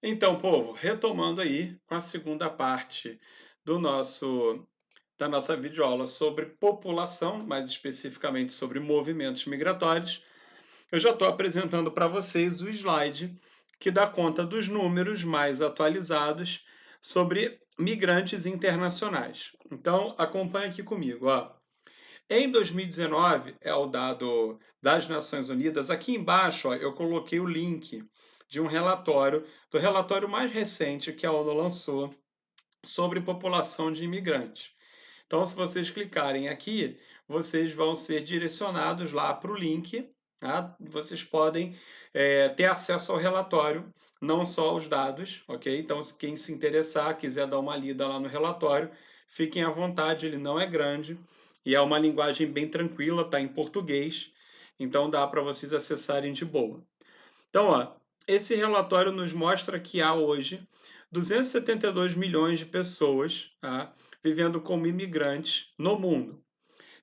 Então, povo, retomando aí com a segunda parte do nosso da nossa videoaula sobre população, mais especificamente sobre movimentos migratórios, eu já estou apresentando para vocês o slide que dá conta dos números mais atualizados sobre migrantes internacionais. Então, acompanhe aqui comigo, ó. Em 2019, é o dado das Nações Unidas. Aqui embaixo, ó, eu coloquei o link de um relatório, do relatório mais recente que a ONU lançou sobre população de imigrantes. Então, se vocês clicarem aqui, vocês vão ser direcionados lá para o link. Tá? Vocês podem ter acesso ao relatório, não só aos dados, ok? Então, se quem se interessar, quiser dar uma lida lá no relatório, fiquem à vontade, ele não é grande e é uma linguagem bem tranquila, está em português, então dá para vocês acessarem de boa. Então, ó, esse relatório nos mostra que há hoje 272 milhões de pessoas, tá, vivendo como imigrantes no mundo.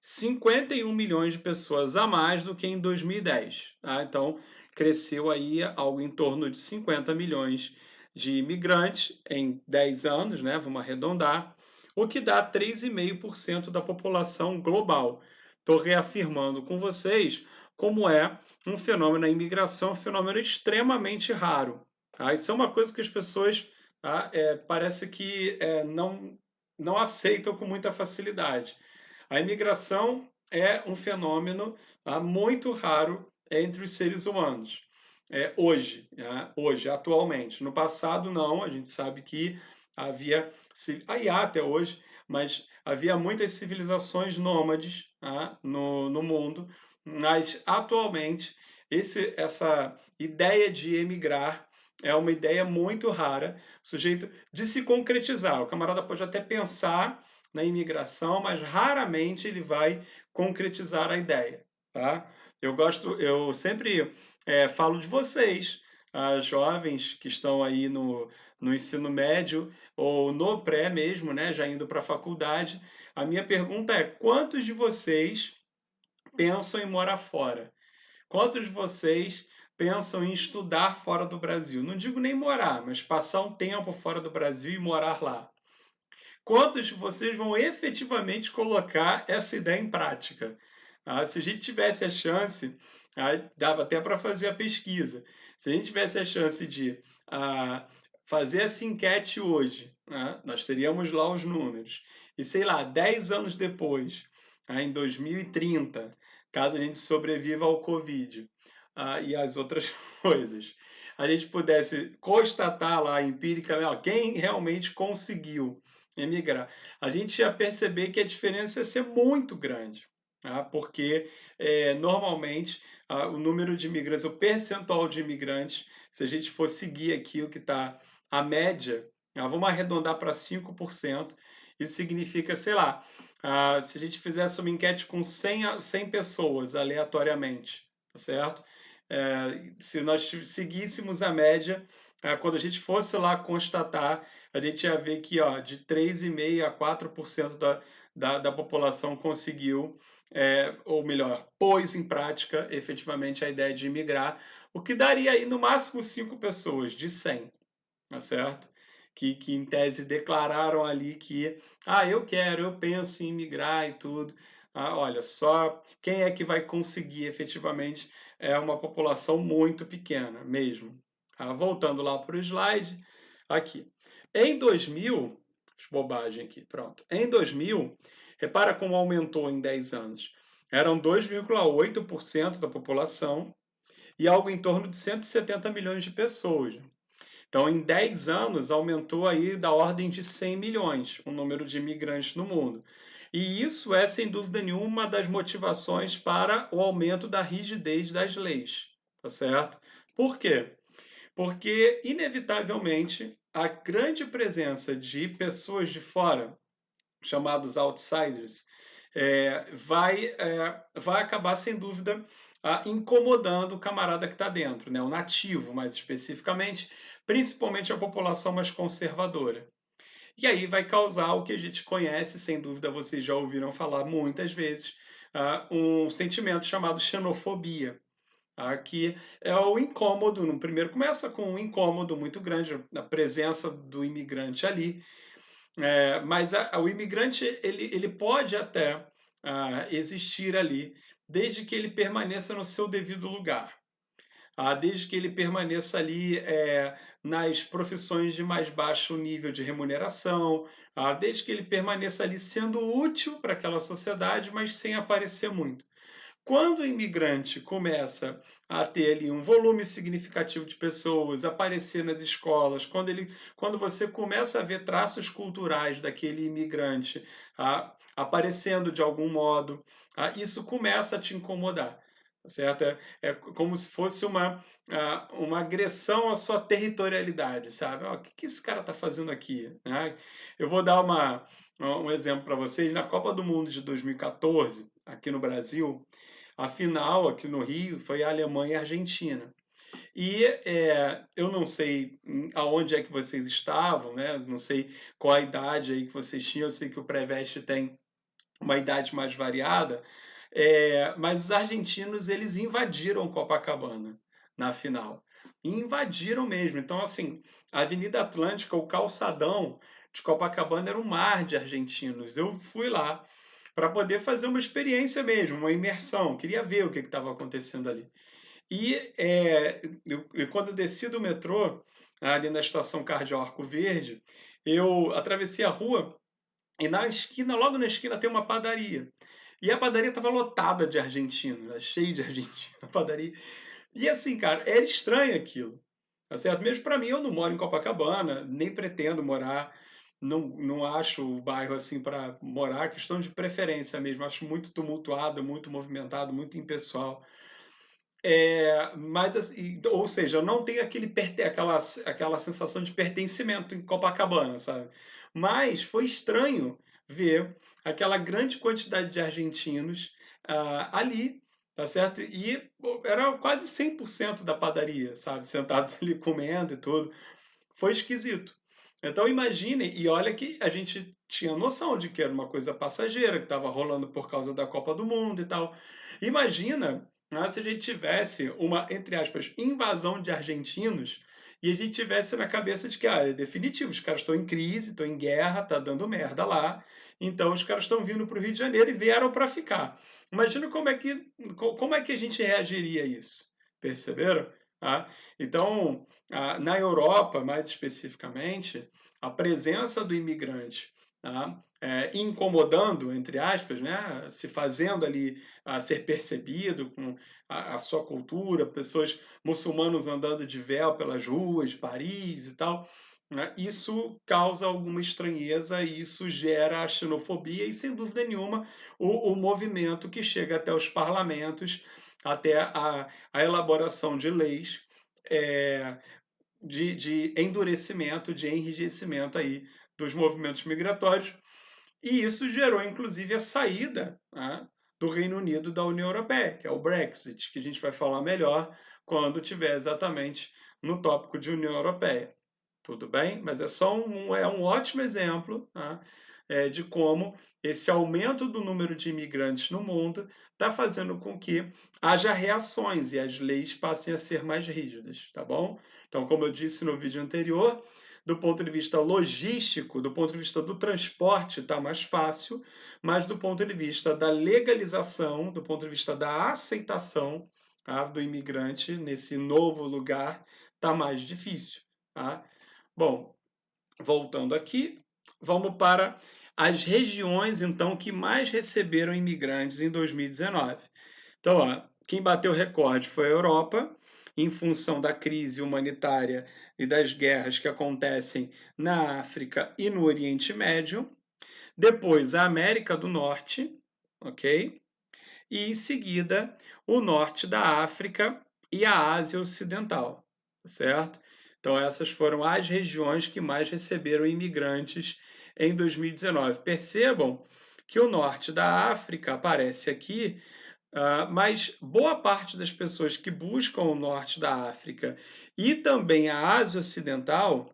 51 milhões de pessoas a mais do que em 2010. Tá? Então, cresceu aí algo em torno de 50 milhões de imigrantes em 10 anos, né? Vamos arredondar, o que dá 3,5% da população global. Estou reafirmando com vocês como é um fenômeno, a imigração é um fenômeno extremamente raro. Tá? Isso é uma coisa que as pessoas parece que não aceitam com muita facilidade. A imigração é um fenômeno muito raro entre os seres humanos. Hoje, hoje, atualmente. No passado, não. A gente sabe que havia, aí há até hoje, mas havia muitas civilizações nômades no mundo, mas atualmente essa ideia de emigrar é uma ideia muito rara, o sujeito de se concretizar. O camarada pode até pensar na imigração, mas raramente ele vai concretizar a ideia, tá? Eu sempre falo de vocês, jovens que estão aí no ensino médio ou no pré mesmo, né, já indo para a faculdade. A minha pergunta é: quantos de vocês pensam em morar fora? Quantos de vocês pensam em estudar fora do Brasil? Não digo nem morar, mas passar um tempo fora do Brasil e morar lá. Quantos de vocês vão efetivamente colocar essa ideia em prática? Se a gente tivesse a chance, dava até para fazer a pesquisa. Se a gente tivesse a chance de fazer essa enquete hoje, nós teríamos lá os números. E sei lá, 10 anos depois, em 2030, caso a gente sobreviva ao Covid e às outras coisas, a gente pudesse constatar lá empiricamente quem realmente conseguiu emigrar, a gente ia perceber que a diferença ia ser muito grande, tá? Porque normalmente o número de imigrantes, o percentual de imigrantes, se a gente for seguir aqui o que está a média, vamos arredondar para 5%, isso significa, sei lá, se a gente fizesse uma enquete com 100 pessoas aleatoriamente, tá certo? Se nós seguíssemos a média, quando a gente fosse lá constatar, a gente ia ver que de 3,5% a 4% da população conseguiu, ou melhor, pôs em prática efetivamente a ideia de imigrar, o que daria aí no máximo 5 pessoas de 100, tá certo? Que em tese declararam ali que, eu quero, eu penso em migrar e tudo. Olha, só quem é que vai conseguir efetivamente é uma população muito pequena mesmo. Voltando lá para o slide, aqui. Em 2000, bobagem aqui, pronto. Em 2000, repara como aumentou em 10 anos. Eram 2,8% da população e algo em torno de 170 milhões de pessoas. Então, em 10 anos, aumentou aí da ordem de 100 milhões o número de imigrantes no mundo. E isso é, sem dúvida nenhuma, uma das motivações para o aumento da rigidez das leis, tá certo? Por quê? Porque, inevitavelmente, a grande presença de pessoas de fora, chamados outsiders, vai acabar, sem dúvida, incomodando o camarada que está dentro, né? O nativo, mais especificamente, principalmente a população mais conservadora. E aí vai causar o que a gente conhece, sem dúvida vocês já ouviram falar muitas vezes, um sentimento chamado xenofobia. Aqui é o incômodo, no primeiro começa com um incômodo muito grande, a presença do imigrante ali, mas o imigrante ele pode até existir ali, desde que ele permaneça no seu devido lugar. Desde que ele permaneça ali nas profissões de mais baixo nível de remuneração, desde que ele permaneça ali sendo útil para aquela sociedade, mas sem aparecer muito. Quando o imigrante começa a ter ali um volume significativo de pessoas, aparecer nas escolas, quando você começa a ver traços culturais daquele imigrante aparecendo de algum modo, isso começa a te incomodar, tá certo? É como se fosse uma agressão à sua territorialidade, sabe? O que, que esse cara está fazendo aqui? Né? Eu vou dar um exemplo para vocês. Na Copa do Mundo de 2014, aqui no Brasil, a final aqui no Rio foi a Alemanha e a Argentina. E eu não sei aonde é que vocês estavam, né? Não sei qual a idade aí que vocês tinham. Eu sei que o Preveste tem uma idade mais variada, mas os argentinos eles invadiram Copacabana na final. E invadiram mesmo. Então, assim, a Avenida Atlântica, o calçadão de Copacabana era um mar de argentinos. Eu fui lá para poder fazer uma experiência mesmo, uma imersão. Queria ver o que estava acontecendo ali. E quando eu desci do metrô, ali na estação Cardeal Arco Verde, eu atravessei a rua e na esquina, logo na esquina, tem uma padaria. E a padaria estava lotada de argentinos, né? Cheio de argentinos na padaria. E assim, cara, era estranho aquilo. Tá certo? Mesmo para mim, eu não moro em Copacabana, nem pretendo morar. Não acho o bairro assim para morar, questão de preferência mesmo. Acho muito tumultuado, muito movimentado, muito impessoal. Mas, assim, ou seja, eu não tenho aquela sensação de pertencimento em Copacabana, sabe? Mas foi estranho ver aquela grande quantidade de argentinos ali, tá certo? E pô, era quase 100% da padaria, sabe? Sentados ali comendo e tudo. Foi esquisito. Então imagine, e olha que a gente tinha noção de que era uma coisa passageira, que estava rolando por causa da Copa do Mundo e tal. Imagina, se a gente tivesse uma, entre aspas, invasão de argentinos e a gente tivesse na cabeça de que, é definitivo, os caras estão em crise, estão em guerra, tá dando merda lá, então os caras estão vindo para o Rio de Janeiro e vieram para ficar. Imagina como é que a gente reagiria a isso, perceberam? Então, na Europa, mais especificamente, a presença do imigrante, incomodando, entre aspas, né, se fazendo ali ser percebido com a sua cultura, pessoas muçulmanos andando de véu pelas ruas de Paris e tal, né, isso causa alguma estranheza e isso gera a xenofobia e, sem dúvida nenhuma, o movimento que chega até os parlamentos, até a elaboração de leis é, de endurecimento, de enrijecimento aí dos movimentos migratórios, e isso gerou, inclusive, a saída do Reino Unido da União Europeia, que é o Brexit, que a gente vai falar melhor quando tiver exatamente no tópico de União Europeia. Tudo bem? Mas é um ótimo exemplo de como esse aumento do número de imigrantes no mundo está fazendo com que haja reações e as leis passem a ser mais rígidas, tá bom? Então, como eu disse no vídeo anterior, do ponto de vista logístico, do ponto de vista do transporte, está mais fácil, mas do ponto de vista da legalização, do ponto de vista da aceitação do imigrante nesse novo lugar, está mais difícil. Tá? Bom, voltando aqui, vamos para as regiões, então, que mais receberam imigrantes em 2019. Então, quem bateu o recorde foi a Europa, em função da crise humanitária e das guerras que acontecem na África e no Oriente Médio. Depois, a América do Norte, ok? E, em seguida, o norte da África e a Ásia Ocidental, certo? Então, essas foram as regiões que mais receberam imigrantes em 2019. Percebam que o norte da África aparece aqui, mas boa parte das pessoas que buscam o norte da África e também a Ásia Ocidental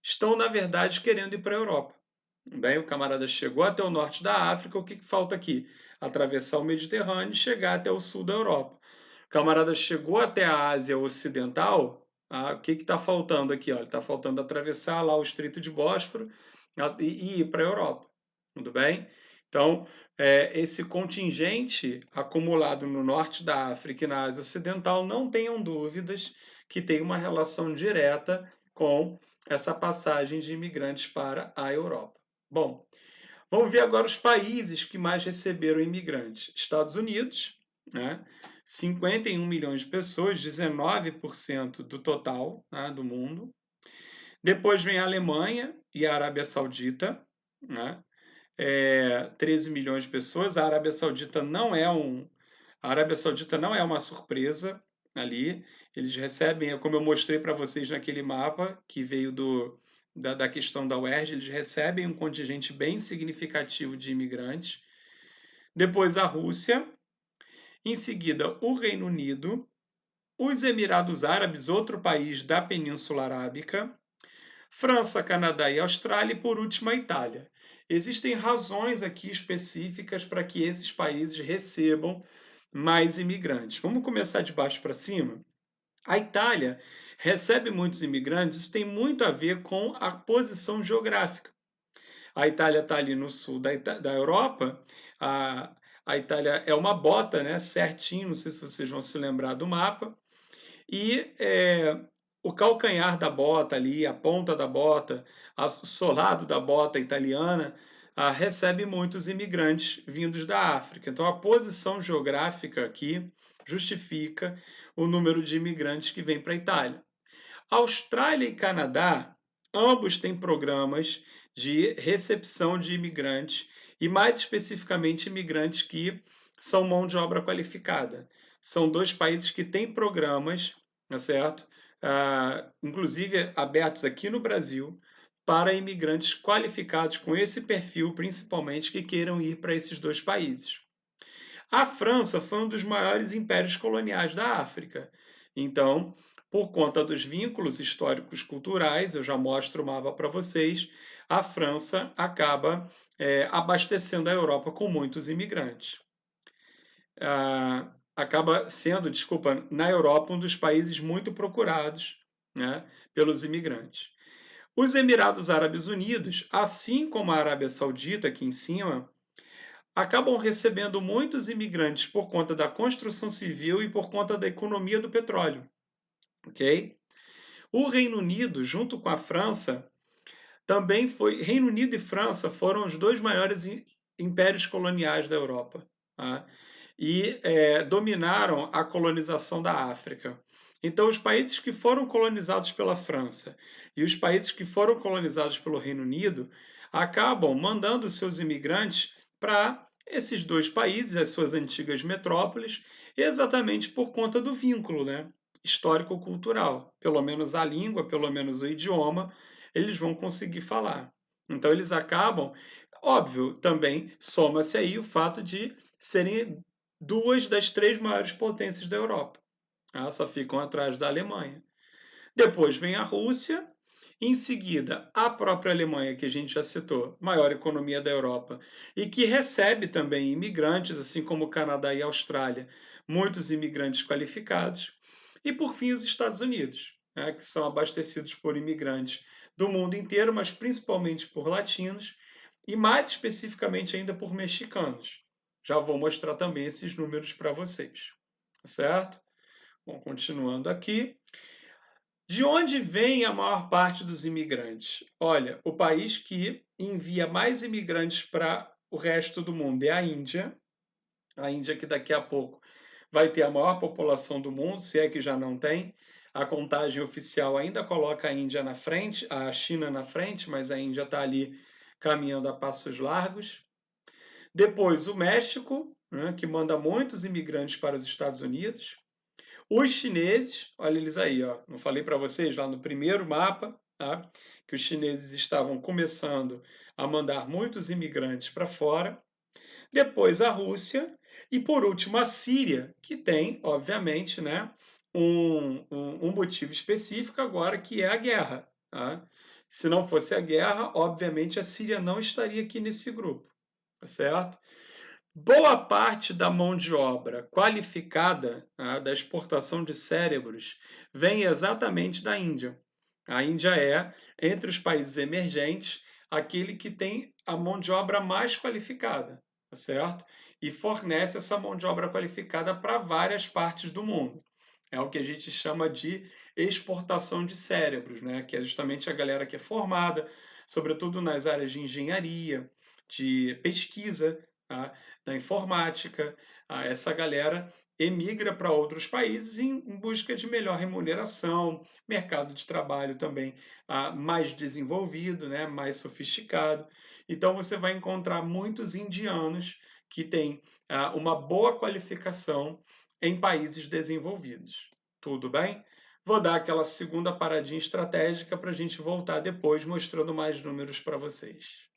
estão, na verdade, querendo ir para a Europa. Bem, o camarada chegou até o norte da África, o que falta aqui? Atravessar o Mediterrâneo e chegar até o sul da Europa. camarada chegou até a Ásia Ocidental, o que está faltando aqui? Olha, está faltando atravessar lá o Estreito de Bósforo e ir para a Europa, tudo bem? Então, esse contingente acumulado no norte da África e na Ásia Ocidental, não tenham dúvidas que tem uma relação direta com essa passagem de imigrantes para a Europa. Bom, vamos ver agora os países que mais receberam imigrantes. Estados Unidos, né? 51 milhões de pessoas, 19% do total, né, do mundo. Depois vem a Alemanha e a Arábia Saudita, né? 13 milhões de pessoas. A Arábia Saudita não é uma surpresa ali. Eles recebem, como eu mostrei para vocês naquele mapa que veio da questão da UERJ, eles recebem um contingente bem significativo de imigrantes. Depois a Rússia, em seguida o Reino Unido, os Emirados Árabes, outro país da Península Arábica, França, Canadá e Austrália, e por último a Itália. Existem razões aqui específicas para que esses países recebam mais imigrantes. Vamos começar de baixo para cima? A Itália recebe muitos imigrantes, isso tem muito a ver com a posição geográfica. A Itália está ali no sul da Europa, a Itália é uma bota, né, certinho, não sei se vocês vão se lembrar do mapa, e o calcanhar da bota ali, a ponta da bota, o solado da bota italiana, recebe muitos imigrantes vindos da África. Então, a posição geográfica aqui justifica o número de imigrantes que vem para a Itália. Austrália e Canadá, ambos têm programas de recepção de imigrantes, e mais especificamente imigrantes que são mão de obra qualificada. São dois países que têm programas, tá certo? Inclusive abertos aqui no Brasil, para imigrantes qualificados com esse perfil, principalmente, que queiram ir para esses dois países. A França foi um dos maiores impérios coloniais da África. Então, por conta dos vínculos históricos culturais, eu já mostro o mapa para vocês, a França acaba abastecendo a Europa com muitos imigrantes. Acaba sendo, desculpa, na Europa um dos países muito procurados, né, pelos imigrantes. Os Emirados Árabes Unidos, assim como a Arábia Saudita aqui em cima, acabam recebendo muitos imigrantes por conta da construção civil e por conta da economia do petróleo, ok? O Reino Unido, junto com a França, também foi. Reino Unido e França foram os dois maiores impérios coloniais da Europa, tá? E dominaram a colonização da África. Então, os países que foram colonizados pela França e os países que foram colonizados pelo Reino Unido acabam mandando seus imigrantes para esses dois países, as suas antigas metrópoles, exatamente por conta do vínculo, né, histórico-cultural. Pelo menos a língua, pelo menos o idioma, eles vão conseguir falar. Então, eles acabam, óbvio, também soma-se aí o fato de serem duas das três maiores potências da Europa. Só ficam atrás da Alemanha. Depois vem a Rússia, em seguida a própria Alemanha, que a gente já citou, maior economia da Europa, e que recebe também imigrantes, assim como o Canadá e a Austrália, muitos imigrantes qualificados. E por fim os Estados Unidos, né, que são abastecidos por imigrantes do mundo inteiro, mas principalmente por latinos, e mais especificamente ainda por mexicanos. Já vou mostrar também esses números para vocês, certo? Bom, continuando aqui. De onde vem a maior parte dos imigrantes? Olha, o país que envia mais imigrantes para o resto do mundo é a Índia. A Índia que daqui a pouco vai ter a maior população do mundo, se é que já não tem. A contagem oficial ainda coloca a Índia na frente, a China na frente, mas a Índia está ali caminhando a passos largos. Depois o México, né, que manda muitos imigrantes para os Estados Unidos. Os chineses, olha eles aí, ó, não falei para vocês lá no primeiro mapa, tá? Que os chineses estavam começando a mandar muitos imigrantes para fora. Depois a Rússia e por último a Síria, que tem, obviamente, né, um motivo específico agora que é a guerra. Tá? Se não fosse a guerra, obviamente a Síria não estaria aqui nesse grupo, tá certo? Boa parte da mão de obra qualificada, da exportação de cérebros, vem exatamente da Índia. A Índia é, entre os países emergentes, aquele que tem a mão de obra mais qualificada, tá certo? E fornece essa mão de obra qualificada para várias partes do mundo. É o que a gente chama de exportação de cérebros, né? Que é justamente a galera que é formada, sobretudo nas áreas de engenharia, de pesquisa, tá? Da informática. Essa galera emigra para outros países em busca de melhor remuneração, mercado de trabalho também mais desenvolvido, né? Mais sofisticado. Então você vai encontrar muitos indianos que têm uma boa qualificação em países desenvolvidos. Tudo bem? Vou dar aquela segunda paradinha estratégica para a gente voltar depois mostrando mais números para vocês.